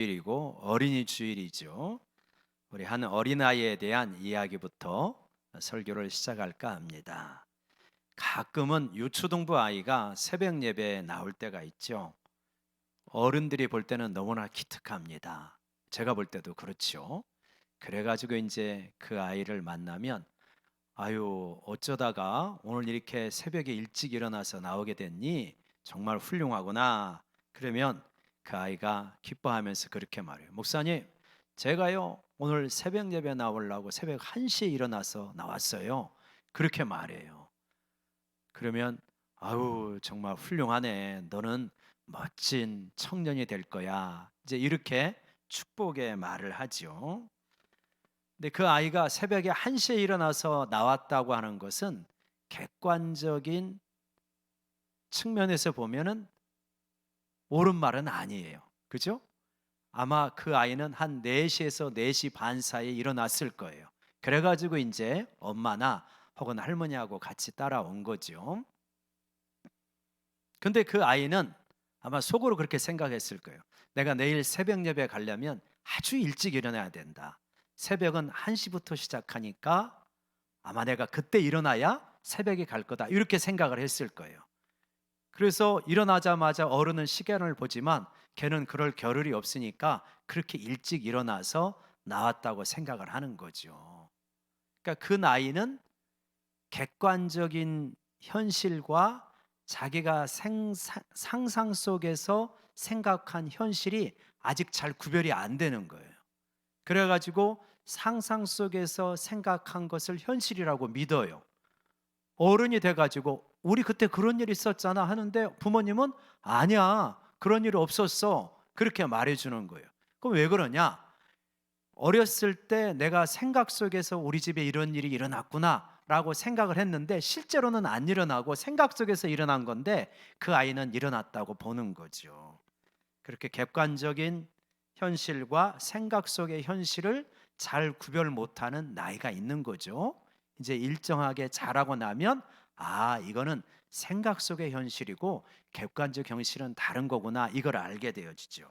주일이고 어린이 주일이죠. 우리 한 어린아이에 대한 이야기부터 설교를 시작할까 합니다. 가끔은 유초등부 아이가 새벽 예배에 나올 때가 있죠. 어른들이 볼 때는 너무나 기특합니다. 제가 볼 때도 그렇죠. 그래가지고 이제 그 아이를 만나면 아유 어쩌다가 오늘 이렇게 새벽에 일찍 일어나서 나오게 됐니? 정말 훌륭하구나. 그러면 그 아이가 기뻐하면서 그렇게 말해요. 목사님, 제가요 오늘 새벽 예배 나오려고 새벽 1시에 일어나서 나왔어요. 그렇게 말해요. 그러면 아유 정말 훌륭하네. 너는 멋진 청년이 될 거야. 이제 이렇게 축복의 말을 하죠. 근데 그 아이가 새벽에 1시에 일어나서 나왔다고 하는 것은 객관적인 측면에서 보면은 옳은 말은 아니에요. 그죠? 아마 그 아이는 한 4시에서 4시 반 사이에 일어났을 거예요. 그래가지고 이제 엄마나 혹은 할머니하고 같이 따라온 거죠. 근데 그 아이는 아마 속으로 그렇게 생각했을 거예요. 내가 내일 새벽 예배 가려면 아주 일찍 일어나야 된다. 새벽은 1시부터 시작하니까 아마 내가 그때 일어나야 새벽에 갈 거다. 이렇게 생각을 했을 거예요. 그래서 일어나자마자 어른은 시간을 보지만 걔는 그럴 겨를이 없으니까 그렇게 일찍 일어나서 나왔다고 생각을 하는 거죠. 그러니까 그 나이는 객관적인 현실과 자기가 상상 속에서 생각한 현실이 아직 잘 구별이 안 되는 거예요. 그래가지고 상상 속에서 생각한 것을 현실이라고 믿어요. 어른이 돼가지고 우리 그때 그런 일 있었잖아 하는데 부모님은 아니야, 그런 일 없었어, 그렇게 말해주는 거예요. 그럼 왜 그러냐? 어렸을 때 내가 생각 속에서 우리 집에 이런 일이 일어났구나 라고 생각을 했는데 실제로는 안 일어나고 생각 속에서 일어난 건데 그 아이는 일어났다고 보는 거죠. 그렇게 객관적인 현실과 생각 속의 현실을 잘 구별 못하는 나이가 있는 거죠. 이제 일정하게 자라고 나면 아, 이거는 생각 속의 현실이고 객관적 현실은 다른 거구나, 이걸 알게 되어지죠.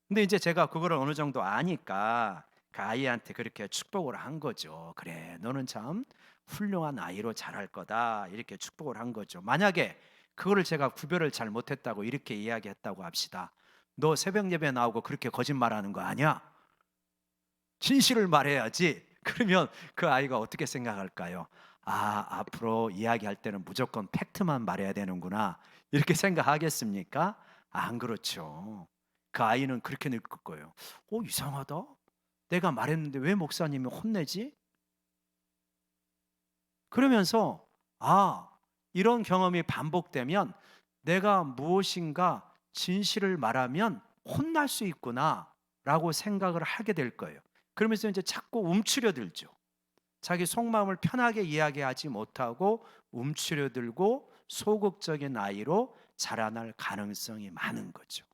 근데 이제 제가 그거를 어느 정도 아니까 그 아이한테 그렇게 축복을 한 거죠. 그래, 너는 참 훌륭한 아이로 자랄 거다, 이렇게 축복을 한 거죠. 만약에 그거를 제가 구별을 잘 못했다고 이렇게 이야기했다고 합시다. 너 새벽 예배 나오고 그렇게 거짓말하는 거 아니야? 진실을 말해야지. 그러면 그 아이가 어떻게 생각할까요? 아, 앞으로 이야기할 때는 무조건 팩트만 말해야 되는구나, 이렇게 생각하겠습니까? 안 그렇죠. 그 아이는 그렇게 느낄 거예요. 이상하다. 내가 말했는데 왜 목사님이 혼내지? 그러면서 아, 이런 경험이 반복되면 내가 무엇인가 진실을 말하면 혼날 수 있구나라고 생각을 하게 될 거예요. 그러면서 이제 자꾸 움츠려들죠. 자기 속마음을 편하게 이야기하지 못하고 움츠려들고 소극적인 아이로 자라날 가능성이 많은 거죠.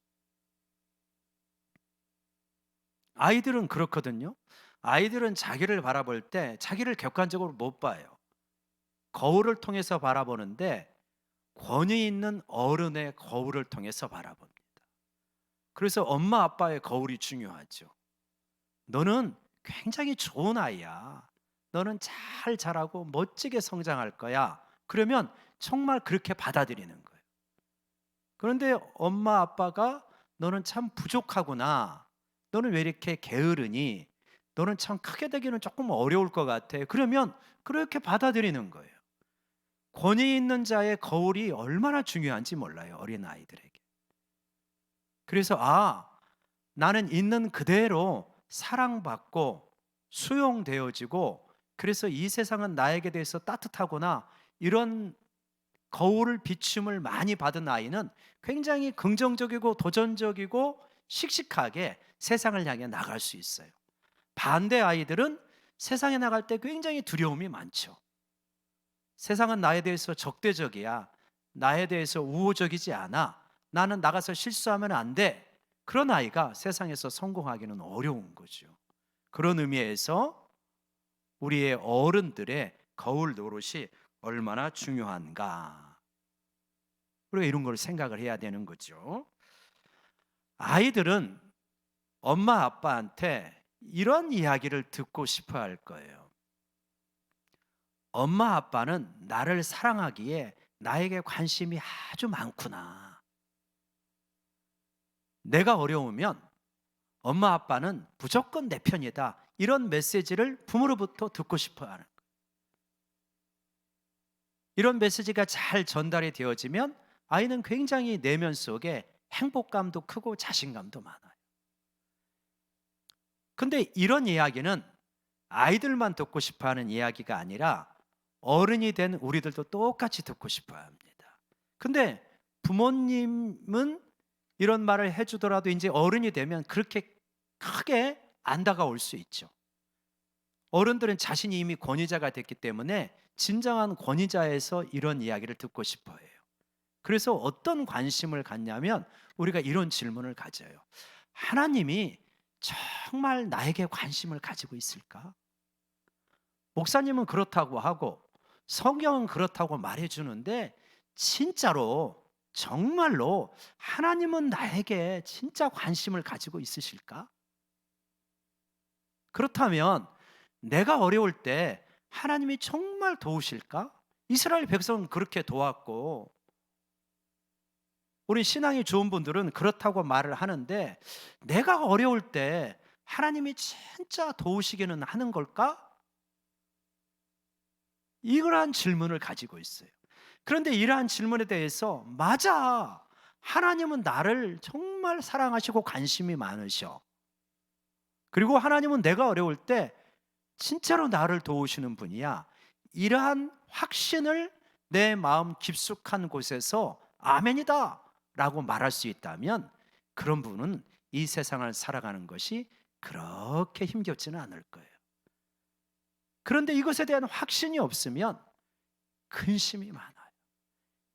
아이들은 그렇거든요. 아이들은 자기를 바라볼 때 자기를 객관적으로 못 봐요. 거울을 통해서 바라보는데 권위 있는 어른의 거울을 통해서 바라봅니다. 그래서 엄마 아빠의 거울이 중요하죠. 너는 굉장히 좋은 아이야. 너는 잘 자라고 멋지게 성장할 거야. 그러면 정말 그렇게 받아들이는 거예요. 그런데 엄마 아빠가 너는 참 부족하구나, 너는 왜 이렇게 게으르니, 너는 참 크게 되기는 조금 어려울 것 같아, 그러면 그렇게 받아들이는 거예요. 권위 있는 자의 거울이 얼마나 중요한지 몰라요, 어린아이들에게. 그래서 아, 나는 있는 그대로 사랑받고 수용되어지고 그래서 이 세상은 나에게 대해서 따뜻하구나, 이런 거울을 비춤을 많이 받은 아이는 굉장히 긍정적이고 도전적이고 씩씩하게 세상을 향해 나갈 수 있어요. 반대 아이들은 세상에 나갈 때 굉장히 두려움이 많죠. 세상은 나에 대해서 적대적이야. 나에 대해서 우호적이지 않아. 나는 나가서 실수하면 안 돼. 그런 아이가 세상에서 성공하기는 어려운 거죠. 그런 의미에서 우리의 어른들의 거울 노릇이 얼마나 중요한가. 우리가 이런 걸 생각을 해야 되는 거죠. 아이들은 엄마 아빠한테 이런 이야기를 듣고 싶어 할 거예요. 엄마 아빠는 나를 사랑하기에 나에게 관심이 아주 많구나. 내가 어려우면 엄마 아빠는 무조건 내 편이다. 이런 메시지를 부모로부터 듣고 싶어 하는 거예요. 이런 메시지가 잘 전달이 되어지면 아이는 굉장히 내면 속에 행복감도 크고 자신감도 많아요. 근데 이런 이야기는 아이들만 듣고 싶어 하는 이야기가 아니라 어른이 된 우리들도 똑같이 듣고 싶어 합니다. 근데 부모님은 이런 말을 해주더라도 이제 어른이 되면 그렇게 크게 안 다가올 수 있죠. 어른들은 자신이 이미 권위자가 됐기 때문에 진정한 권위자에서 이런 이야기를 듣고 싶어 해요. 그래서 어떤 관심을 갖냐면 우리가 이런 질문을 가져요. 하나님이 정말 나에게 관심을 가지고 있을까? 목사님은 그렇다고 하고 성경은 그렇다고 말해주는데 진짜로 정말로 하나님은 나에게 진짜 관심을 가지고 있으실까? 그렇다면 내가 어려울 때 하나님이 정말 도우실까? 이스라엘 백성은 그렇게 도왔고 우리 신앙이 좋은 분들은 그렇다고 말을 하는데 내가 어려울 때 하나님이 진짜 도우시기는 하는 걸까? 이러한 질문을 가지고 있어요. 그런데 이러한 질문에 대해서 맞아. 하나님은 나를 정말 사랑하시고 관심이 많으셔. 그리고 하나님은 내가 어려울 때 진짜로 나를 도우시는 분이야. 이러한 확신을 내 마음 깊숙한 곳에서 아멘이다 라고 말할 수 있다면 그런 분은 이 세상을 살아가는 것이 그렇게 힘겹지는 않을 거예요. 그런데 이것에 대한 확신이 없으면 근심이 많아요.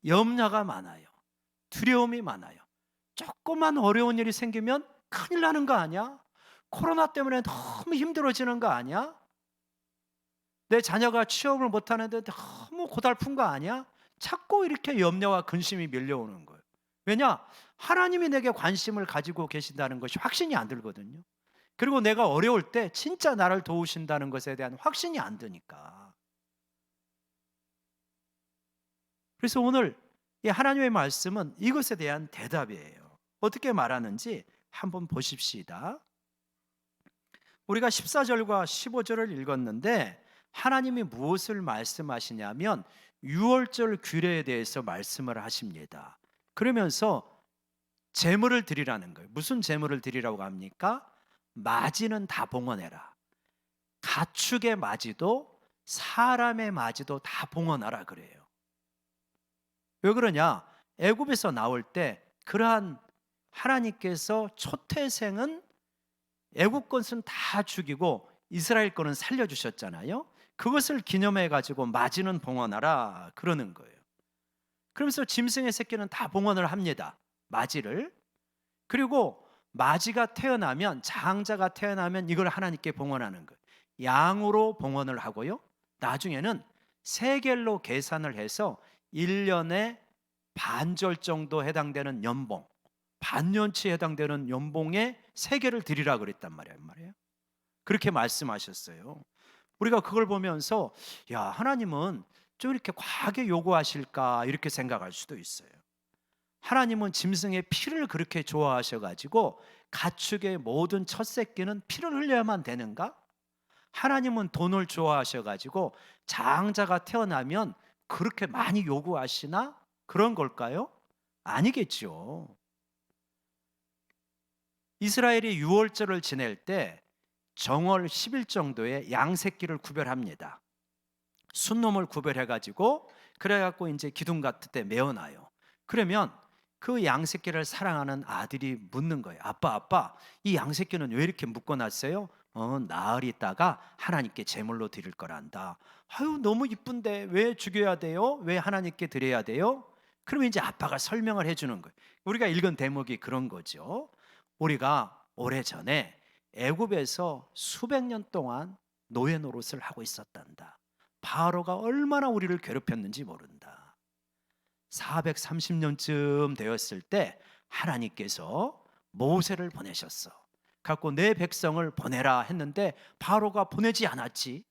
염려가 많아요. 두려움이 많아요. 조그만 어려운 일이 생기면 큰일 나는 거 아니야? 코로나 때문에 너무 힘들어지는 거 아니야? 내 자녀가 취업을 못하는데 너무 고달픈 거 아니야? 자꾸 이렇게 염려와 근심이 밀려오는 거예요. 왜냐? 하나님이 내게 관심을 가지고 계신다는 것이 확신이 안 들거든요. 그리고 내가 어려울 때 진짜 나를 도우신다는 것에 대한 확신이 안 드니까. 그래서 오늘 이 하나님의 말씀은 이것에 대한 대답이에요. 어떻게 말하는지 한번 보십시다. 우리가 14절과 15절을 읽었는데 하나님이 무엇을 말씀하시냐면 유월절 규례에 대해서 말씀을 하십니다. 그러면서 제물을 드리라는 거예요. 무슨 제물을 드리라고 합니까? 맞이는 다 봉헌해라. 가축의 맞이도 사람의 맞이도 다 봉헌하라 그래요. 왜 그러냐? 애굽에서 나올 때 그러한 하나님께서 초태생은 애굽 것은 다 죽이고 이스라엘 거는 살려주셨잖아요. 그것을 기념해 가지고 맞이는 봉헌하라 그러는 거예요. 그러면서 짐승의 새끼는 다 봉헌을 합니다. 맞이를. 그리고 맞이가 태어나면 장자가 태어나면 이걸 하나님께 봉헌하는 거예요. 양으로 봉헌을 하고요. 나중에는 세겔로 계산을 해서 1년에 반절 정도 해당되는 연봉, 반년치 해당되는 연봉에 세겔을 드리라 그랬단 말이에요. 그렇게 말씀하셨어요. 우리가 그걸 보면서 야, 하나님은 좀 이렇게 과하게 요구하실까 이렇게 생각할 수도 있어요. 하나님은 짐승의 피를 그렇게 좋아하셔가지고 가축의 모든 첫 새끼는 피를 흘려야만 되는가? 하나님은 돈을 좋아하셔가지고 장자가 태어나면 그렇게 많이 요구하시나? 그런 걸까요? 아니겠죠. 이스라엘이 유월절을 지낼 때 정월 10일 정도의 양새끼를 구별합니다. 순놈을 구별해가지고 그래갖고 이제 기둥 같은 데 메어놔요. 그러면 그 양새끼를 사랑하는 아들이 묻는 거예요. 아빠, 이 양새끼는 왜 이렇게 묶어놨어요? 나흘 있다가 하나님께 제물로 드릴 거란다. 아유, 너무 이쁜데 왜 죽여야 돼요? 왜 하나님께 드려야 돼요? 그러면 이제 아빠가 설명을 해주는 거예요. 우리가 읽은 대목이 그런 거죠. 우리가 오래전에 애굽에서 수백 년 동안 노예 노릇을 하고 있었단다. 바로가 얼마나 우리를 괴롭혔는지 모른다. 430년쯤 되었을 때 하나님께서 모세를 보내셨어. 갖고 내 백성을 보내라 했는데 바로가 보내지 않았지.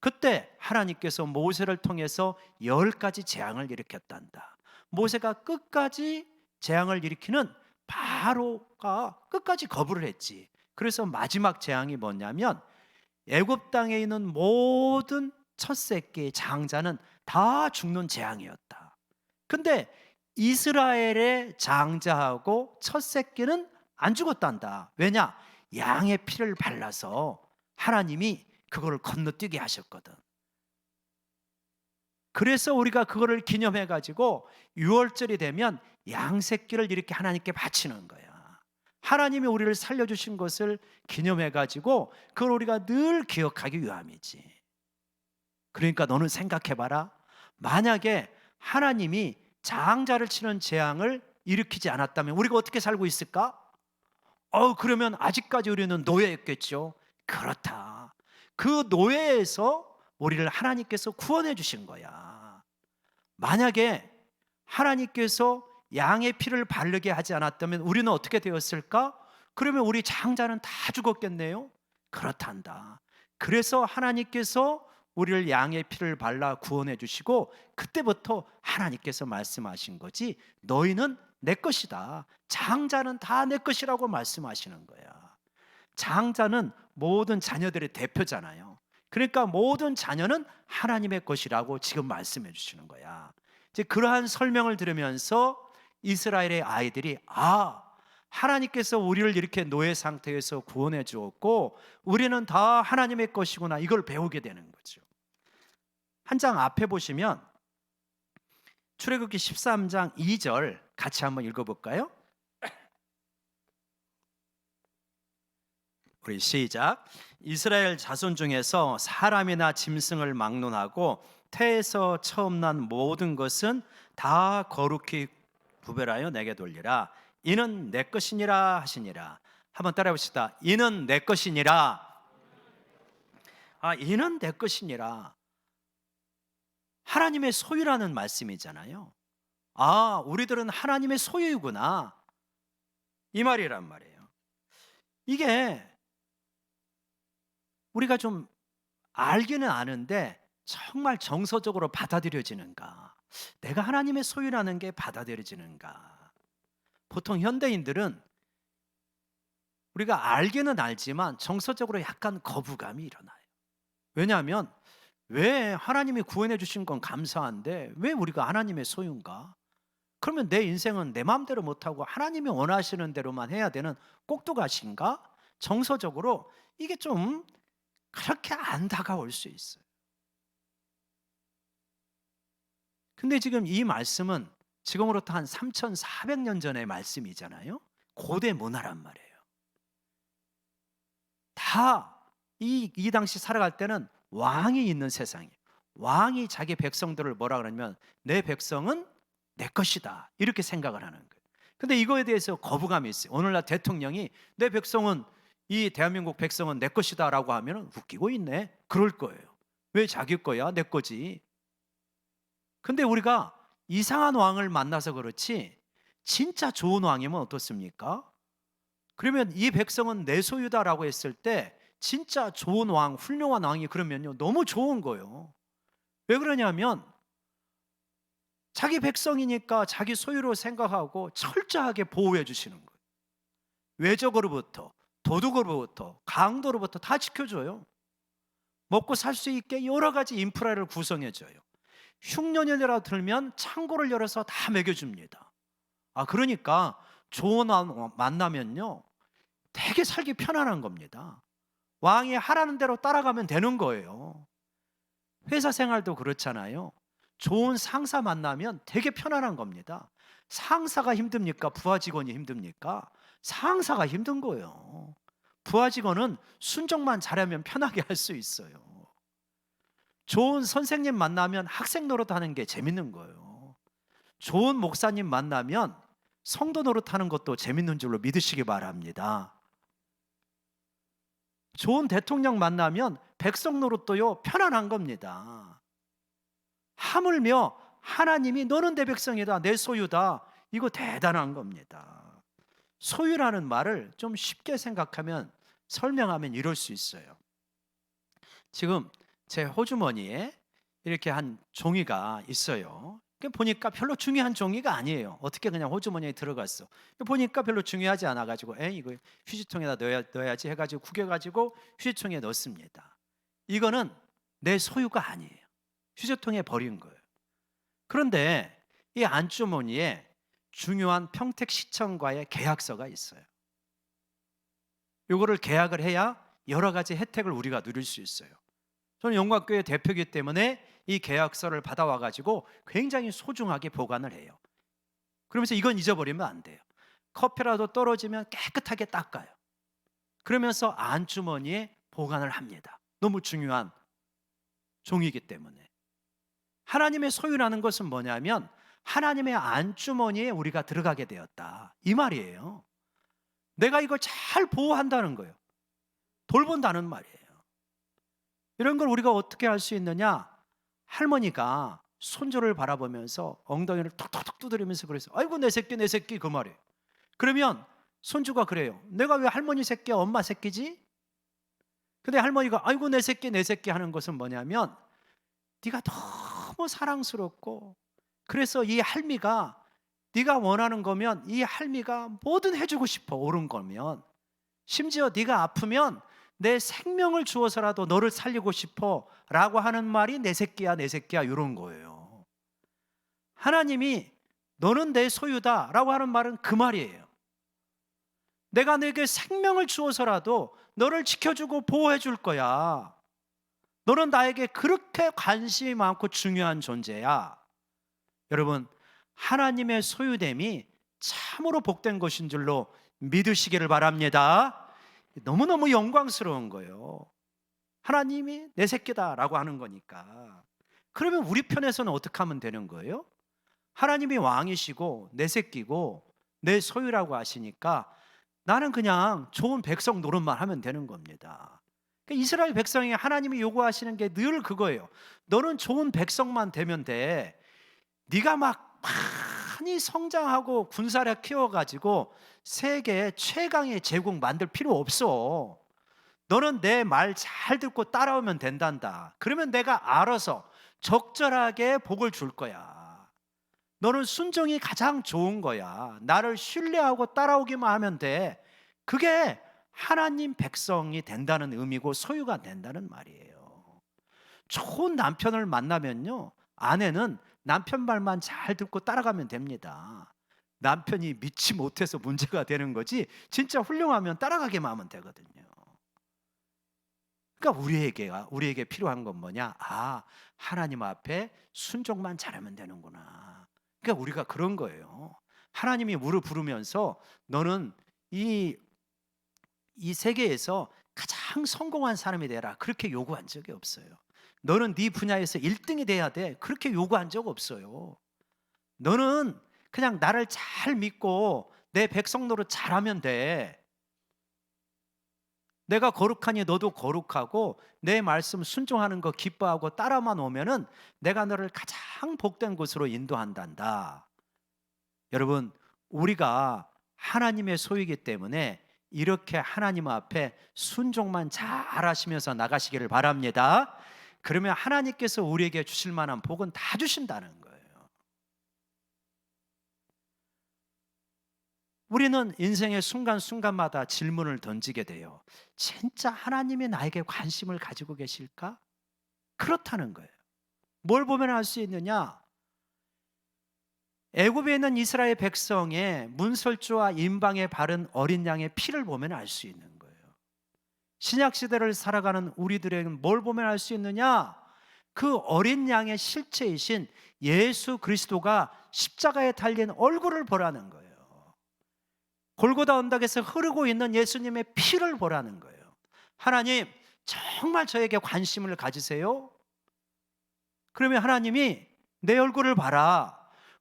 그때 하나님께서 모세를 통해서 10가지 재앙을 일으켰단다. 모세가 끝까지 재앙을 일으키는 바로가 끝까지 거부를 했지. 그래서 마지막 재앙이 뭐냐면 애굽 땅에 있는 모든 첫 새끼 장자는 다 죽는 재앙이었다. 근데 이스라엘의 장자하고 첫 새끼는 안 죽었단다. 왜냐? 양의 피를 발라서 하나님이 그거를 건너뛰게 하셨거든. 그래서 우리가 그거를 기념해 가지고 6월절이 되면 양 새끼를 이렇게 하나님께 바치는 거야. 하나님이 우리를 살려주신 것을 기념해 가지고 그걸 우리가 늘 기억하기 위함이지. 그러니까 너는 생각해 봐라. 만약에 하나님이 장자를 치는 재앙을 일으키지 않았다면 우리가 어떻게 살고 있을까? 그러면 아직까지 우리는 노예였겠죠. 그렇다. 그 노예에서 우리를 하나님께서 구원해 주신 거야. 만약에 하나님께서 양의 피를 바르게 하지 않았다면 우리는 어떻게 되었을까? 그러면 우리 장자는 다 죽었겠네요. 그렇단다. 그래서 하나님께서 우리를 양의 피를 발라 구원해 주시고 그때부터 하나님께서 말씀하신 거지, 너희는 내 것이다. 장자는 다 내 것이라고 말씀하시는 거야. 장자는 모든 자녀들의 대표잖아요. 그러니까 모든 자녀는 하나님의 것이라고 지금 말씀해 주시는 거야. 이제 그러한 설명을 들으면서 이스라엘의 아이들이 하나님께서 우리를 이렇게 노예 상태에서 구원해 주었고 우리는 다 하나님의 것이구나, 이걸 배우게 되는 거죠. 한 장 앞에 보시면 출애굽기 13장 2절 같이 한번 읽어볼까요? 우리 시작. 이스라엘 자손 중에서 사람이나 짐승을 막론하고 태에서 처음 난 모든 것은 다 거룩히 구별하여 내게 돌리라. 이는 내 것이니라 하시니라. 한번 따라해 봅시다. 이는 내 것이니라. 이는 내 것이니라. 하나님의 소유라는 말씀이잖아요. 우리들은 하나님의 소유이구나, 이 말이란 말이에요. 이게 우리가 좀 알기는 아는데 정말 정서적으로 받아들여지는가? 내가 하나님의 소유라는 게 받아들여지는가? 보통 현대인들은 우리가 알기는 알지만 정서적으로 약간 거부감이 일어나요. 왜냐하면 왜 하나님이 구원해 주신 건 감사한데 왜 우리가 하나님의 소유인가? 그러면 내 인생은 내 마음대로 못하고 하나님이 원하시는 대로만 해야 되는 꼭두가시인가? 정서적으로 이게 좀 그렇게 안 다가올 수 있어요. 근데 지금 이 말씀은 지금으로부터 한 3,400년 전의 말씀이잖아요. 고대 문화란 말이에요. 다 이 당시 살아갈 때는 왕이 있는 세상이에요. 왕이 자기 백성들을 뭐라 그러냐면 내 백성은 내 것이다, 이렇게 생각을 하는 거예요. 근데 이거에 대해서 거부감이 있어요. 오늘날 대통령이 내 백성은, 이 대한민국 백성은 내 것이다 라고 하면 웃기고 있네, 그럴 거예요. 왜 자기 거야? 내 거지. 근데 우리가 이상한 왕을 만나서 그렇지 진짜 좋은 왕이면 어떻습니까? 그러면 이 백성은 내 소유다라고 했을 때 진짜 좋은 왕, 훌륭한 왕이 그러면요 너무 좋은 거예요. 왜 그러냐면 자기 백성이니까 자기 소유로 생각하고 철저하게 보호해 주시는 거예요. 외적으로부터, 도둑으로부터, 강도로부터 다 지켜줘요. 먹고 살 수 있게 여러 가지 인프라를 구성해 줘요. 흉년이라도 들면 창고를 열어서 다 먹여줍니다. 그러니까 좋은 왕 만나면요 되게 살기 편안한 겁니다. 왕이 하라는 대로 따라가면 되는 거예요. 회사 생활도 그렇잖아요. 좋은 상사 만나면 되게 편안한 겁니다. 상사가 힘듭니까? 부하 직원이 힘듭니까? 상사가 힘든 거예요. 부하 직원은 순종만 잘하면 편하게 할 수 있어요. 좋은 선생님 만나면 학생 노릇하는 게 재밌는 거예요. 좋은 목사님 만나면 성도 노릇하는 것도 재밌는 줄로 믿으시기 바랍니다. 좋은 대통령 만나면 백성 노릇도요 편안한 겁니다. 하물며 하나님이 너는 내 백성이다, 내 소유다, 이거 대단한 겁니다. 소유라는 말을 좀 쉽게 생각하면 설명하면 이럴 수 있어요. 지금 제 호주머니에 이렇게 한 종이가 있어요. 보니까 별로 중요한 종이가 아니에요. 어떻게 그냥 호주머니에 들어갔어. 보니까 별로 중요하지 않아가지고 이거 휴지통에다 넣어야지 해가지고 구겨가지고 휴지통에 넣습니다. 이거는 내 소유가 아니에요. 휴지통에 버린 거예요. 그런데 이 안주머니에 중요한 평택시청과의 계약서가 있어요. 이거를 계약을 해야 여러 가지 혜택을 우리가 누릴 수 있어요. 저는 영광교회 대표이기 때문에 이 계약서를 받아와 가지고 굉장히 소중하게 보관을 해요. 그러면서 이건 잊어버리면 안 돼요. 커피라도 떨어지면 깨끗하게 닦아요. 그러면서 안주머니에 보관을 합니다. 너무 중요한 종이기 때문에. 하나님의 소유라는 것은 뭐냐면 하나님의 안주머니에 우리가 들어가게 되었다, 이 말이에요. 내가 이걸 잘 보호한다는 거예요. 돌본다는 말이에요. 이런 걸 우리가 어떻게 할 수 있느냐? 할머니가 손주를 바라보면서 엉덩이를 톡톡톡 두드리면서 그래서 아이고 내 새끼 내 새끼, 그 말이에요. 그러면 손주가 그래요. 내가 왜 할머니 새끼야 엄마 새끼지? 근데 할머니가 아이고 내 새끼 내 새끼 하는 것은 뭐냐면 네가 너무 사랑스럽고, 그래서 이 할미가 네가 원하는 거면 이 할미가 뭐든 해주고 싶어, 옳은 거면. 심지어 네가 아프면 내 생명을 주어서라도 너를 살리고 싶어 라고 하는 말이 내 새끼야 내 새끼야 이런 거예요. 하나님이 너는 내 소유다 라고 하는 말은 그 말이에요. 내가 내게 생명을 주어서라도 너를 지켜주고 보호해 줄 거야. 너는 나에게 그렇게 관심이 많고 중요한 존재야. 여러분, 하나님의 소유됨이 참으로 복된 것인 줄로 믿으시기를 바랍니다. 너무너무 영광스러운 거예요. 하나님이 내 새끼다라고 하는 거니까. 그러면 우리 편에서는 어떻게 하면 되는 거예요? 하나님이 왕이시고 내 새끼고 내 소유라고 하시니까 나는 그냥 좋은 백성 노릇만 하면 되는 겁니다. 그러니까 이스라엘 백성이 하나님이 요구하시는 게 늘 그거예요. 너는 좋은 백성만 되면 돼. 네가 막 많이 성장하고 군사력 키워가지고 세계 최강의 제국 만들 필요 없어. 너는 내 말 잘 듣고 따라오면 된단다. 그러면 내가 알아서 적절하게 복을 줄 거야. 너는 순종이 가장 좋은 거야. 나를 신뢰하고 따라오기만 하면 돼. 그게 하나님 백성이 된다는 의미고 소유가 된다는 말이에요. 좋은 남편을 만나면요, 아내는 남편 말만 잘 듣고 따라가면 됩니다. 남편이 믿지 못해서 문제가 되는 거지 진짜 훌륭하면 따라가기만 하면 되거든요. 그러니까 우리에게 필요한 건 뭐냐? 하나님 앞에 순종만 잘하면 되는구나. 그러니까 우리가 그런 거예요. 하나님이 우리 부르면서 너는 이 세계에서 가장 성공한 사람이 되라, 그렇게 요구한 적이 없어요. 너는 네 분야에서 1등이 돼야 돼, 그렇게 요구한 적 없어요. 너는 그냥 나를 잘 믿고 내 백성 노릇 잘하면 돼. 내가 거룩하니 너도 거룩하고 내 말씀 순종하는 거 기뻐하고 따라만 오면은 내가 너를 가장 복된 곳으로 인도한단다. 여러분, 우리가 하나님의 소유이기 때문에 이렇게 하나님 앞에 순종만 잘 하시면서 나가시기를 바랍니다. 그러면 하나님께서 우리에게 주실 만한 복은 다 주신다는 거예요. 우리는 인생의 순간순간마다 질문을 던지게 돼요. 진짜 하나님이 나에게 관심을 가지고 계실까? 그렇다는 거예요. 뭘 보면 알 수 있느냐? 애굽에 있는 이스라엘 백성의 문설주와 임방에 바른 어린 양의 피를 보면 알 수 있는 거예요. 신약 시대를 살아가는 우리들에게는 뭘 보면 알 수 있느냐? 그 어린 양의 실체이신 예수 그리스도가 십자가에 달린 얼굴을 보라는 거예요. 골고다 언덕에서 흐르고 있는 예수님의 피를 보라는 거예요. 하나님, 정말 저에게 관심을 가지세요? 그러면 하나님이 내 얼굴을 봐라.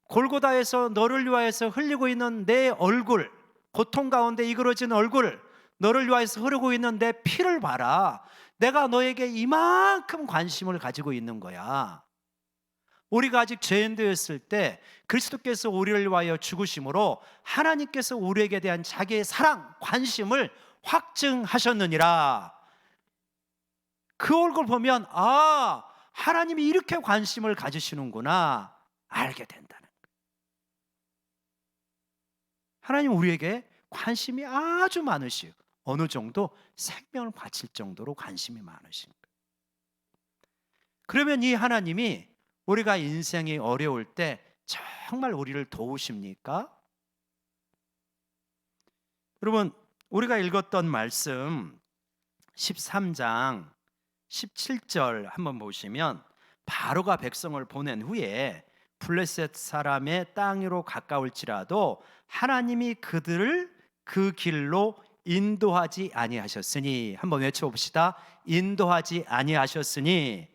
골고다에서 너를 위하여서 흘리고 있는 내 얼굴, 고통 가운데 이그러진 얼굴, 너를 위하여서 흐르고 있는 내 피를 봐라. 내가 너에게 이만큼 관심을 가지고 있는 거야. 우리가 아직 죄인되었을 때 그리스도께서 우리를 위하여 죽으심으로 하나님께서 우리에게 대한 자기의 사랑, 관심을 확증하셨느니라. 그 얼굴 보면 하나님이 이렇게 관심을 가지시는구나 알게 된다는 거예요. 하나님 우리에게 관심이 아주 많으시고 어느 정도 생명을 바칠 정도로 관심이 많으신 거예요. 그러면 이 하나님이 우리가 인생이 어려울 때 정말 우리를 도우십니까? 여러분, 우리가 읽었던 말씀 13장 17절 한번 보시면 바로가 백성을 보낸 후에 블레셋 사람의 땅으로 가까울지라도 하나님이 그들을 그 길로 인도하지 아니하셨으니, 한번 외쳐봅시다. 인도하지 아니하셨으니.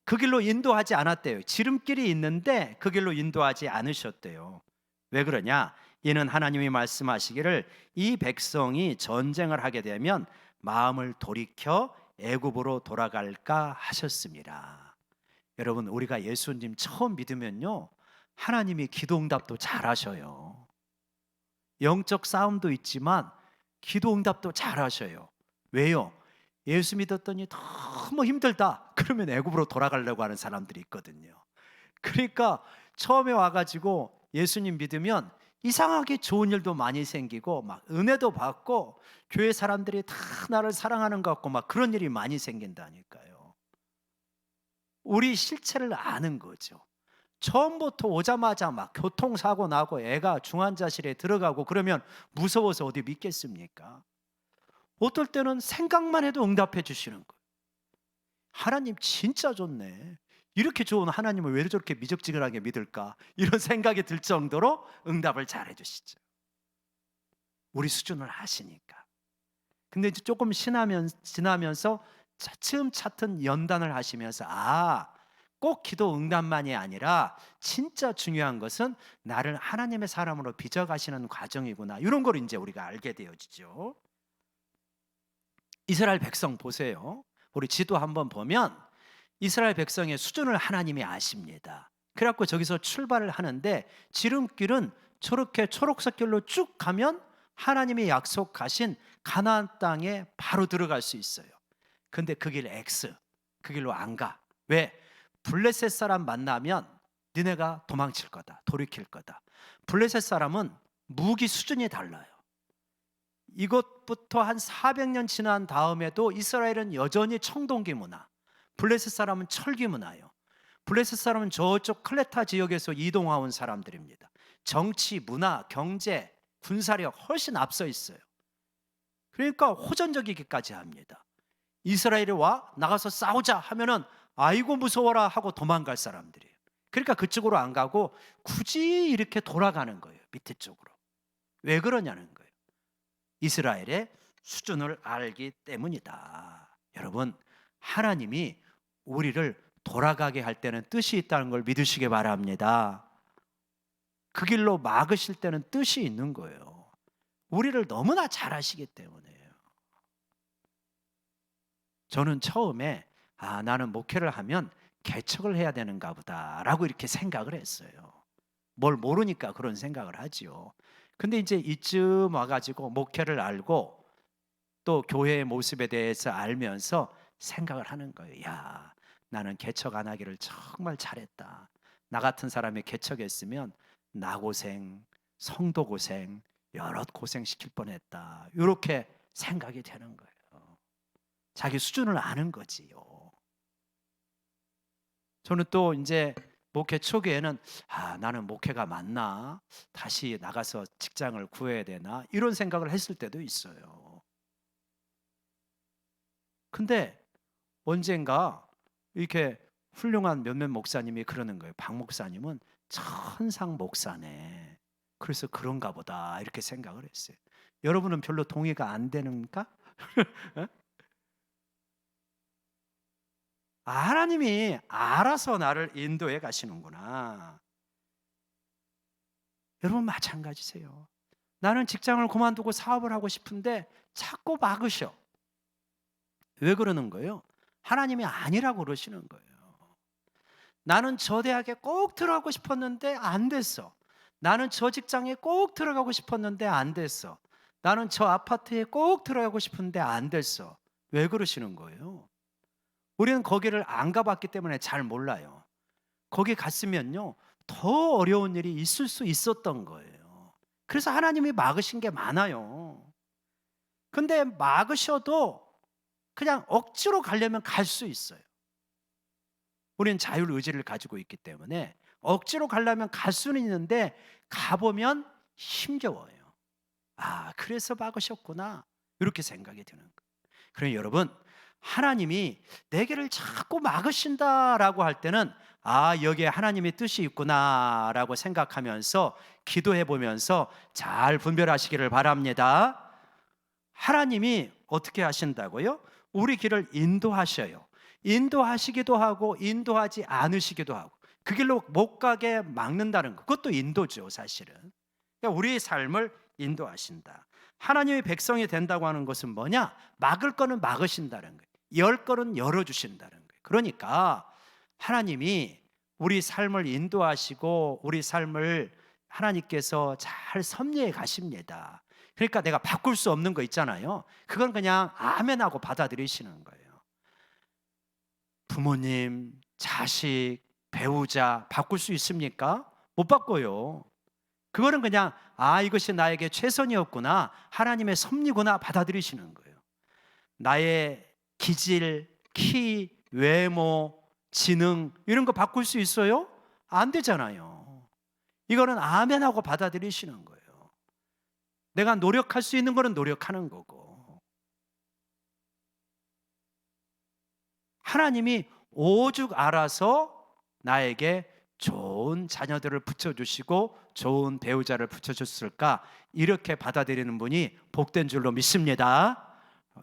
그 길로 인도하지 않았대요. 지름길이 있는데 그 길로 인도하지 않으셨대요. 왜 그러냐? 이는 하나님이 말씀하시기를 이 백성이 전쟁을 하게 되면 마음을 돌이켜 애굽으로 돌아갈까 하셨습니다. 여러분, 우리가 예수님 처음 믿으면요, 하나님이 기도응답도 잘하셔요. 영적 싸움도 있지만 기도응답도 잘하셔요. 왜요? 예수 믿었더니 너무 힘들다 그러면 애굽으로 돌아가려고 하는 사람들이 있거든요. 그러니까 처음에 와가지고 예수님 믿으면 이상하게 좋은 일도 많이 생기고 막 은혜도 받고 교회 사람들이 다 나를 사랑하는 것 같고 막 그런 일이 많이 생긴다니까요. 우리 실체를 아는 거죠. 처음부터 오자마자 막 교통사고 나고 애가 중환자실에 들어가고 그러면 무서워서 어디 믿겠습니까? 어떨 때는 생각만 해도 응답해 주시는 거예요. 하나님 진짜 좋네. 이렇게 좋은 하나님을 왜 저렇게 미적지근하게 믿을까? 이런 생각이 들 정도로 응답을 잘해 주시죠. 우리 수준을 아시니까. 근데 이제 조금 지나면서 차츰차츰 연단을 하시면서 꼭 기도 응답만이 아니라 진짜 중요한 것은 나를 하나님의 사람으로 빚어가시는 과정이구나. 이런 걸 이제 우리가 알게 되어지죠. 이스라엘 백성 보세요. 우리 지도 한번 보면 이스라엘 백성의 수준을 하나님이 아십니다. 그래갖고 저기서 출발을 하는데 지름길은 저렇게 초록색 길로 쭉 가면 하나님이 약속하신 가나안 땅에 바로 들어갈 수 있어요. 근데 그 길 X, 그 길로 안 가. 왜? 블레셋 사람 만나면 니네가 도망칠 거다, 돌이킬 거다. 블레셋 사람은 무기 수준이 달라요. 이것부터 한 400년 지난 다음에도 이스라엘은 여전히 청동기 문화, 블레셋 사람은 철기 문화예요. 블레셋 사람은 저쪽 클레타 지역에서 이동해온 사람들입니다. 정치, 문화, 경제, 군사력 훨씬 앞서 있어요. 그러니까 호전적이기까지 합니다. 이스라엘이 와 나가서 싸우자 하면은 아이고 무서워라 하고 도망갈 사람들이에요. 그러니까 그쪽으로 안 가고 굳이 이렇게 돌아가는 거예요. 밑에 쪽으로. 왜 그러냐는 거예요. 이스라엘의 수준을 알기 때문이다. 여러분, 하나님이 우리를 돌아가게 할 때는 뜻이 있다는 걸 믿으시기 바랍니다. 그 길로 막으실 때는 뜻이 있는 거예요. 우리를 너무나 잘 아시기 때문에요. 저는 처음에 나는 목회를 하면 개척을 해야 되는가 보다라고 이렇게 생각을 했어요. 뭘 모르니까 그런 생각을 하지요. 근데 이제 이쯤 와가지고 목회를 알고 또 교회의 모습에 대해서 알면서 생각을 하는 거예요. 야, 나는 개척 안 하기를 정말 잘했다. 나 같은 사람이 개척했으면 나 고생, 성도 고생, 여러 고생 시킬 뻔했다. 이렇게 생각이 되는 거예요. 자기 수준을 아는 거지요. 저는 또 이제 목회 초기에는 나는 목회가 맞나? 다시 나가서 직장을 구해야 되나? 이런 생각을 했을 때도 있어요. 근데 언젠가 이렇게 훌륭한 몇몇 목사님이 그러는 거예요. 박 목사님은 천상 목사네. 그래서 그런가 보다 이렇게 생각을 했어요. 여러분은 별로 동의가 안 되는가? 하나님이 알아서 나를 인도해 가시는구나. 여러분 마찬가지세요. 나는 직장을 그만두고 사업을 하고 싶은데 자꾸 막으셔. 왜 그러는 거예요? 하나님이 아니라고 그러시는 거예요. 나는 저 대학에 꼭 들어가고 싶었는데 안 됐어. 나는 저 직장에 꼭 들어가고 싶었는데 안 됐어. 나는 저 아파트에 꼭 들어가고 싶은데 안 됐어. 왜 그러시는 거예요? 우리는 거기를 안 가봤기 때문에 잘 몰라요. 거기 갔으면요, 더 어려운 일이 있을 수 있었던 거예요. 그래서 하나님이 막으신 게 많아요. 근데 막으셔도 그냥 억지로 가려면 갈 수 있어요. 우리는 자율 의지를 가지고 있기 때문에 억지로 가려면 갈 수는 있는데 가보면 힘겨워요. 아, 그래서 막으셨구나. 이렇게 생각이 드는 거예요. 그럼 여러분, 하나님이 내 길을 자꾸 막으신다라고 할 때는 아, 여기에 하나님의 뜻이 있구나라고 생각하면서 기도해 보면서 잘 분별하시기를 바랍니다. 하나님이 어떻게 하신다고요? 우리 길을 인도하셔요. 인도하시기도 하고 인도하지 않으시기도 하고 그 길로 못 가게 막는다는 것, 그것도 인도죠, 사실은. 그러니까 우리의 삶을 인도하신다. 하나님의 백성이 된다고 하는 것은 뭐냐? 막을 거는 막으신다는 거예요. 열 거는 열어주신다는 거예요. 그러니까 하나님이 우리 삶을 인도하시고 우리 삶을 하나님께서 잘 섭리해 가십니다. 그러니까 내가 바꿀 수 없는 거 있잖아요. 그건 그냥 아멘하고 받아들이시는 거예요. 부모님, 자식, 배우자 바꿀 수 있습니까? 못 바꿔요. 그거는 그냥 아, 이것이 나에게 최선이었구나, 하나님의 섭리구나 받아들이시는 거예요. 나의 기질, 키, 외모, 지능 이런 거 바꿀 수 있어요? 안 되잖아요. 이거는 아멘하고 받아들이시는 거예요. 내가 노력할 수 있는 거는 노력하는 거고, 하나님이 오죽 알아서 나에게 좋은 자녀들을 붙여주시고 좋은 배우자를 붙여줬을까, 이렇게 받아들이는 분이 복된 줄로 믿습니다.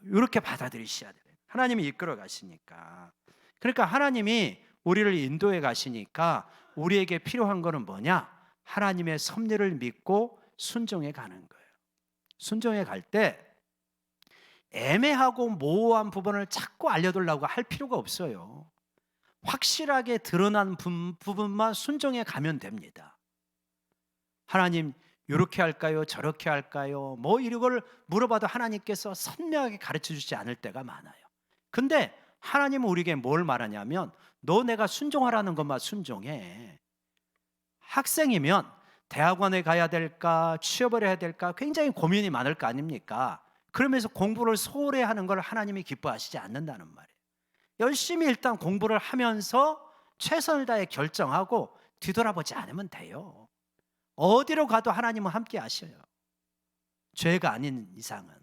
이렇게 받아들이셔야 돼요. 하나님이 이끌어 가시니까. 그러니까 하나님이 우리를 인도해 가시니까 우리에게 필요한 거는 뭐냐? 하나님의 섭리를 믿고 순종해 가는 거예요. 순종해 갈 때 애매하고 모호한 부분을 자꾸 알려달라고 할 필요가 없어요. 확실하게 드러난 부분만 순종해 가면 됩니다. 하나님, 이렇게 할까요? 저렇게 할까요? 뭐 이런 걸 물어봐도 하나님께서 선명하게 가르쳐 주지 않을 때가 많아요. 근데 하나님은 우리에게 뭘 말하냐면 너 내가 순종하라는 것만 순종해. 학생이면 대학원에 가야 될까, 취업을 해야 될까 굉장히 고민이 많을 거 아닙니까? 그러면서 공부를 소홀히 하는 걸 하나님이 기뻐하시지 않는다는 말이에요. 열심히 일단 공부를 하면서 최선을 다해 결정하고 뒤돌아보지 않으면 돼요. 어디로 가도 하나님은 함께 하셔요. 죄가 아닌 이상은.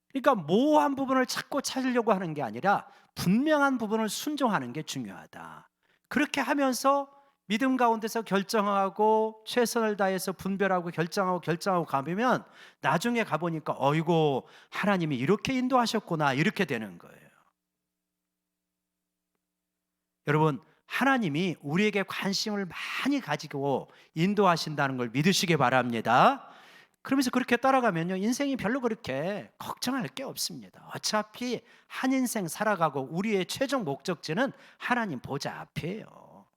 그러니까 모호한 부분을 찾고 찾으려고 하는 게 아니라 분명한 부분을 순종하는 게 중요하다. 그렇게 하면서 믿음 가운데서 결정하고 최선을 다해서 분별하고 결정하고 가면 나중에 가보니까 어이고 하나님이 이렇게 인도하셨구나, 이렇게 되는 거예요. 여러분, 하나님이 우리에게 관심을 많이 가지고 인도하신다는 걸 믿으시기 바랍니다. 그러면서 그렇게 따라가면요, 인생이 별로 그렇게 걱정할 게 없습니다. 어차피 한 인생 살아가고 우리의 최종 목적지는 하나님 보좌 앞이에요.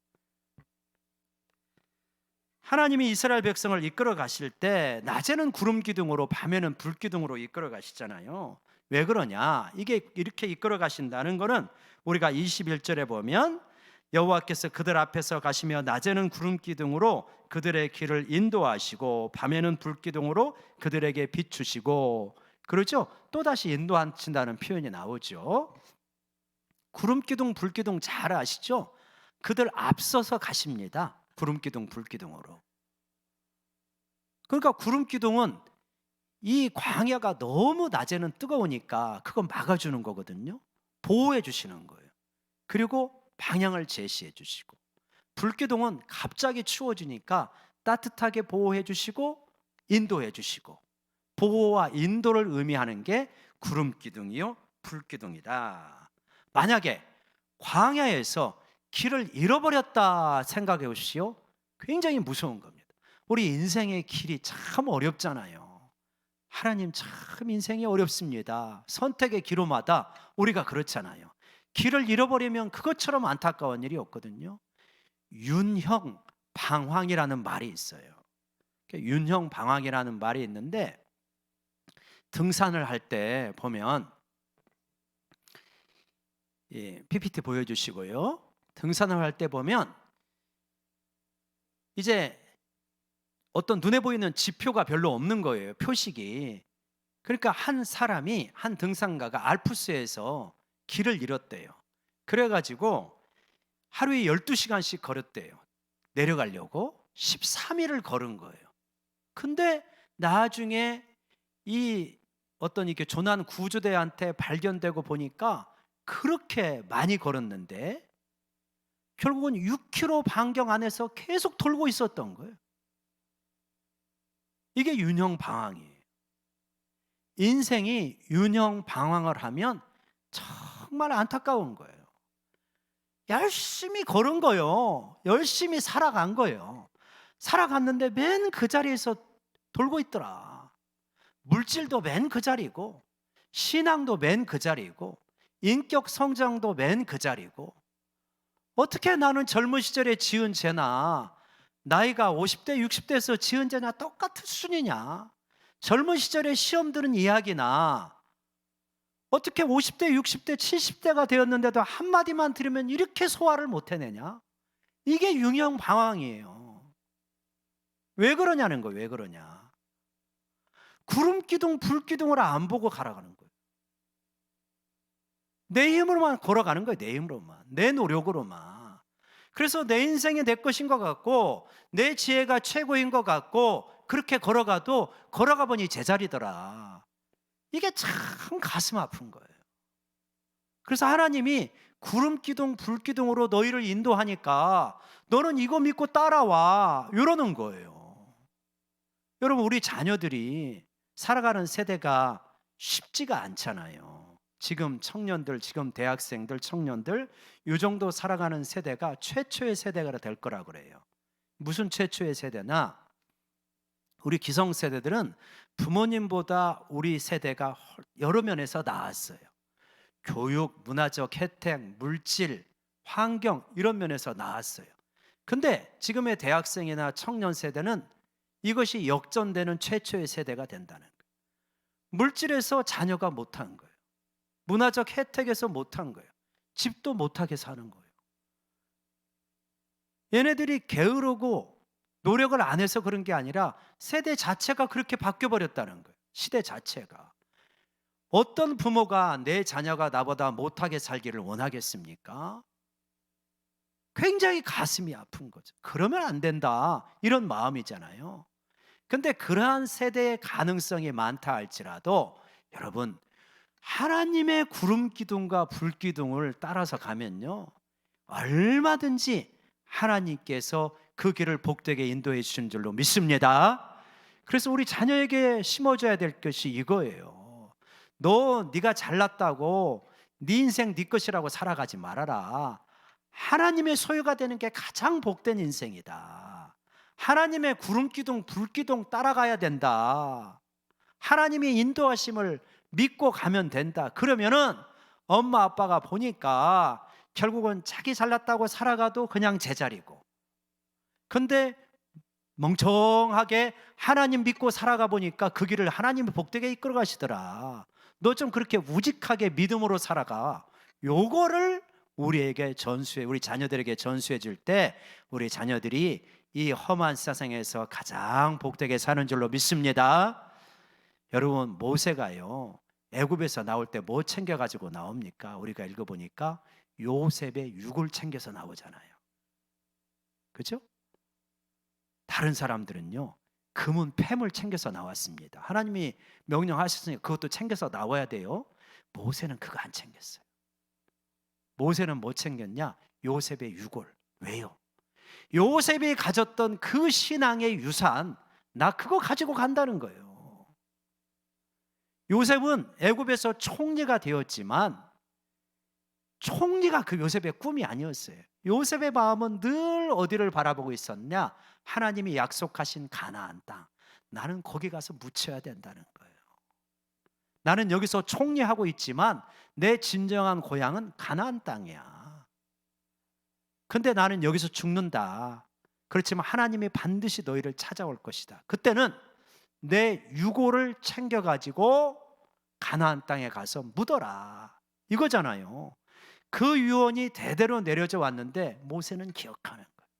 하나님이 이스라엘 백성을 이끌어 가실 때 낮에는 구름 기둥으로 밤에는 불 기둥으로 이끌어 가시잖아요. 왜 그러냐? 이게 이렇게 이끌어 가신다는 거는 우리가 21절에 보면 여호와께서 그들 앞에서 가시며 낮에는 구름 기둥으로 그들의 길을 인도하시고 밤에는 불 기둥으로 그들에게 비추시고, 그렇죠? 또다시 인도하신다는 표현이 나오죠. 구름 기둥, 불 기둥 잘 아시죠? 그들 앞서서 가십니다. 구름 기둥, 불 기둥으로. 그러니까 구름 기둥은 이 광야가 너무 낮에는 뜨거우니까 그거 막아주는 거거든요. 보호해 주시는 거예요. 그리고 방향을 제시해 주시고, 불기둥은 갑자기 추워지니까 따뜻하게 보호해 주시고 인도해 주시고, 보호와 인도를 의미하는 게 구름 기둥이요 불 기둥이다. 만약에 광야에서 길을 잃어버렸다 생각해 보십시오. 굉장히 무서운 겁니다. 우리 인생의 길이 참 어렵잖아요. 하나님 참 인생이 어렵습니다. 선택의 기로마다 우리가 그렇잖아요. 길을 잃어버리면 그것처럼 안타까운 일이 없거든요. 윤형 방황이라는 말이 있어요. 윤형 방황이라는 말이 있는데, 등산을 할 때 보면, PPT 보여주시고요. 등산을 할 때 보면 이제 어떤 눈에 보이는 지표가 별로 없는 거예요, 표식이. 그러니까 한 사람이, 한 등산가가 알프스에서 길을 잃었대요. 그래가지고 하루에 12시간씩 걸었대요. 내려가려고 13일을 걸은 거예요. 근데 나중에 이 어떤 이렇게 조난 구조대한테 발견되고 보니까 그렇게 많이 걸었는데 결국은 6km 반경 안에서 계속 돌고 있었던 거예요. 이게 윤형 방황이에요. 인생이 윤형 방황을 하면 정말 안타까운 거예요. 열심히 걸은 거예요. 열심히 살아간 거예요. 살아갔는데 맨 그 자리에서 돌고 있더라. 물질도 맨 그 자리고, 신앙도 맨 그 자리고, 인격 성장도 맨 그 자리고, 어떻게 나는 젊은 시절에 지은 죄나 나이가 50대 60대에서 지은 죄나 똑같은 수준이냐. 젊은 시절에 시험 들은 이야기나 어떻게 50대 60대 70대가 되었는데도 한마디만 들으면 이렇게 소화를 못 해내냐. 이게 윤형 방황이에요. 왜 그러냐는 거예요. 왜 그러냐. 구름기둥 불기둥을 안 보고 가라가는 거예요. 내 힘으로만 걸어가는 거예요. 내 힘으로만, 내 노력으로만. 그래서 내 인생이 내 것인 것 같고, 내 지혜가 최고인 것 같고, 그렇게 걸어가도 걸어가 보니 제자리더라. 이게 참 가슴 아픈 거예요. 그래서 하나님이 구름기둥 불기둥으로 너희를 인도하니까 너는 이거 믿고 따라와, 이러는 거예요. 여러분, 우리 자녀들이 살아가는 세대가 쉽지가 않잖아요. 지금 청년들, 지금 대학생들, 청년들 이 정도 살아가는 세대가 최초의 세대가 될 거라고 그래요. 무슨 최초의 세대나, 우리 기성세대들은 부모님보다 우리 세대가 여러 면에서 나았어요. 교육, 문화적 혜택, 물질, 환경 이런 면에서 나았어요. 근데 지금의 대학생이나 청년 세대는 이것이 역전되는 최초의 세대가 된다는 거예요. 물질에서 자녀가 못한 거예요. 문화적 혜택에서 못한 거예요. 집도 못하게 사는 거예요. 얘네들이 게으르고 노력을 안 해서 그런 게 아니라 세대 자체가 그렇게 바뀌어버렸다는 거예요. 시대 자체가. 어떤 부모가 내 자녀가 나보다 못하게 살기를 원하겠습니까? 굉장히 가슴이 아픈 거죠. 그러면 안 된다, 이런 마음이잖아요. 근데 그러한 세대의 가능성이 많다 할지라도 여러분, 하나님의 구름 기둥과 불 기둥을 따라서 가면요, 얼마든지 하나님께서 그 길을 복되게 인도해 주신 줄로 믿습니다. 그래서 우리 자녀에게 심어줘야 될 것이 이거예요. 네가 잘났다고 네 인생 네 것이라고 살아가지 말아라. 하나님의 소유가 되는 게 가장 복된 인생이다. 하나님의 구름 기둥 불 기둥 따라가야 된다. 하나님의 인도하심을 믿고 가면 된다. 그러면은 엄마 아빠가 보니까 결국은 자기 잘났다고 살아가도 그냥 제자리고, 근데 멍청하게 하나님 믿고 살아가 보니까 그 길을 하나님이 복되게 이끌어 가시더라. 너 좀 그렇게 우직하게 믿음으로 살아가. 요거를 우리에게 전수해, 우리 자녀들에게 전수해 줄 때 우리 자녀들이 이 험한 세상에서 가장 복되게 사는 줄로 믿습니다. 여러분, 모세가요, 애굽에서 나올 때 뭐 챙겨 가지고 나옵니까? 우리가 읽어보니까 요셉의 육을 챙겨서 나오잖아요. 그렇죠? 다른 사람들은요, 금은 펨을 챙겨서 나왔습니다. 하나님이 명령하셨으니까 그것도 챙겨서 나와야 돼요. 모세는 그거 안 챙겼어요. 모세는 뭐 챙겼냐? 요셉의 유골. 왜요? 요셉이 가졌던 그 신앙의 유산, 나 그거 가지고 간다는 거예요. 요셉은 애굽에서 총리가 되었지만 총리가 그 요셉의 꿈이 아니었어요. 요셉의 마음은 늘 어디를 바라보고 있었냐? 하나님이 약속하신 가나안 땅. 나는 거기 가서 묻혀야 된다는 거예요. 나는 여기서 총리하고 있지만 내 진정한 고향은 가나안 땅이야. 근데 나는 여기서 죽는다. 그렇지만 하나님이 반드시 너희를 찾아올 것이다. 그때는 내 유골을 챙겨가지고 가나안 땅에 가서 묻어라, 이거잖아요. 그 유언이 대대로 내려져 왔는데 모세는 기억하는 거예요.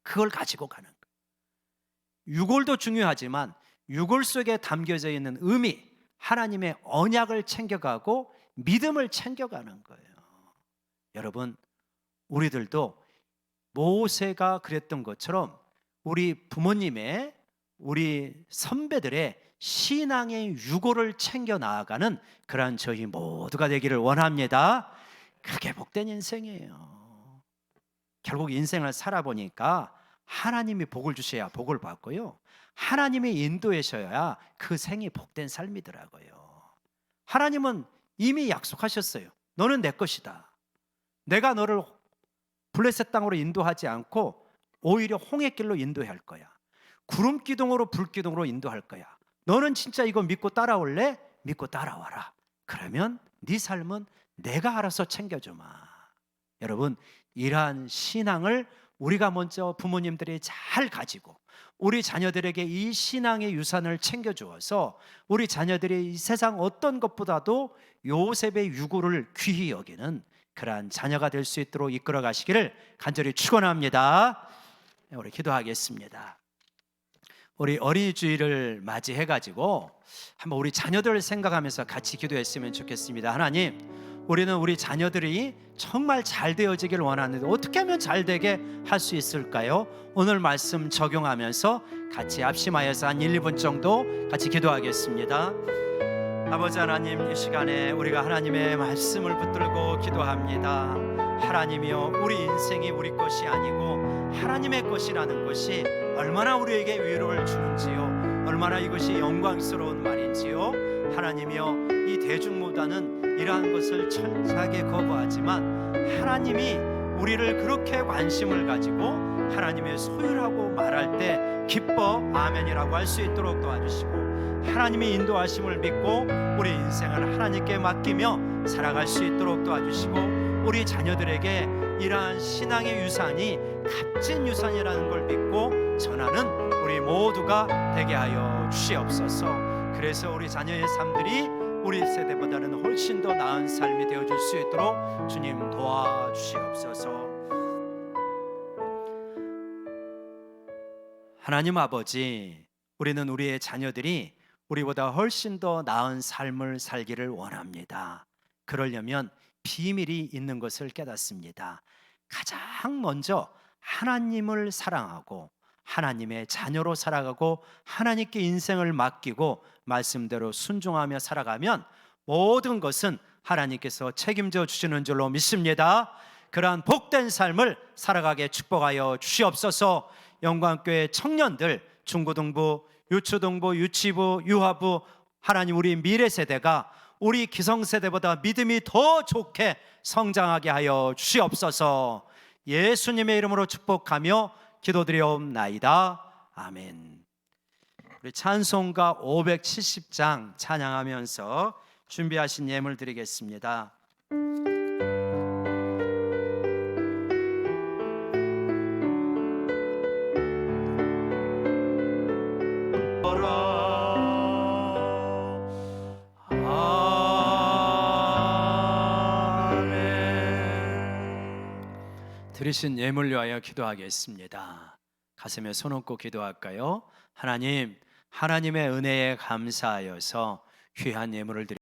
그걸 가지고 가는 거예요. 유골도 중요하지만 유골 속에 담겨져 있는 의미, 하나님의 언약을 챙겨가고 믿음을 챙겨가는 거예요. 여러분, 우리들도 모세가 그랬던 것처럼 우리 부모님의, 우리 선배들의 신앙의 유골을 챙겨 나아가는 그러한 저희 모두가 되기를 원합니다. 그게 복된 인생이에요. 결국 인생을 살아보니까 하나님이 복을 주셔야 복을 받고요, 하나님이 인도하셔야 그 생이 복된 삶이더라고요. 하나님은 이미 약속하셨어요. 너는 내 것이다. 내가 너를 블레셋 땅으로 인도하지 않고 오히려 홍해 길로 인도할 거야. 구름 기둥으로 불 기둥으로 인도할 거야. 너는 진짜 이거 믿고 따라올래? 믿고 따라와라. 그러면 네 삶은 내가 알아서 챙겨주마. 여러분, 이러한 신앙을 우리가 먼저 부모님들이 잘 가지고 우리 자녀들에게 이 신앙의 유산을 챙겨주어서 우리 자녀들이 이 세상 어떤 것보다도 요셉의 유골을 귀히 여기는 그러한 자녀가 될 수 있도록 이끌어 가시기를 간절히 축원합니다. 우리 기도하겠습니다. 우리 어린이 주일을 맞이해 가지고 한번 우리 자녀들을 생각하면서 같이 기도했으면 좋겠습니다. 하나님, 우리는 우리 자녀들이 정말 잘 되어지길 원하는데 어떻게 하면 잘 되게 할 수 있을까요? 오늘 말씀 적용하면서 같이 합심하여서 한 1, 2분 정도 같이 기도하겠습니다. 아버지 하나님, 이 시간에 우리가 하나님의 말씀을 붙들고 기도합니다. 하나님이여, 우리 인생이 우리 것이 아니고 하나님의 것이라는 것이 얼마나 우리에게 위로를 주는지요, 얼마나 이것이 영광스러운 말인지요. 하나님이여, 이 대중보다는 이러한 것을 철저하게 거부하지만 하나님이 우리를 그렇게 관심을 가지고 하나님의 소유라고 말할 때 기뻐 아멘이라고 할 수 있도록 도와주시고, 하나님의 인도하심을 믿고 우리 인생을 하나님께 맡기며 살아갈 수 있도록 도와주시고, 우리 자녀들에게 이러한 신앙의 유산이 값진 유산이라는 걸 믿고 전하는 우리 모두가 되게 하여 주시옵소서. 그래서 우리 자녀의 삶들이 우리 세대보다는 훨씬 더 나은 삶이 되어줄 수 있도록 주님 도와주시옵소서. 하나님 아버지, 우리는 우리의 자녀들이 우리보다 훨씬 더 나은 삶을 살기를 원합니다. 그러려면 비밀이 있는 것을 깨닫습니다. 가장 먼저 하나님을 사랑하고 하나님의 자녀로 살아가고 하나님께 인생을 맡기고 말씀대로 순종하며 살아가면 모든 것은 하나님께서 책임져 주시는 줄로 믿습니다. 그러한 복된 삶을 살아가게 축복하여 주시옵소서. 영광교회 청년들, 중고등부, 유초등부, 유치부, 유아부, 하나님, 우리 미래 세대가 우리 기성세대보다 믿음이 더 좋게 성장하게 하여 주시옵소서. 예수님의 이름으로 축복하며 기도드리옵나이다. 아멘. 우리 찬송가 570장 찬양하면서 준비하신 예물 드리겠습니다. 드리신 예물 위하여 기도하겠습니다. 가슴에 손 얹고 기도할까요? 하나님, 하나님의 은혜에 감사하여서 귀한 예물을 드립니다.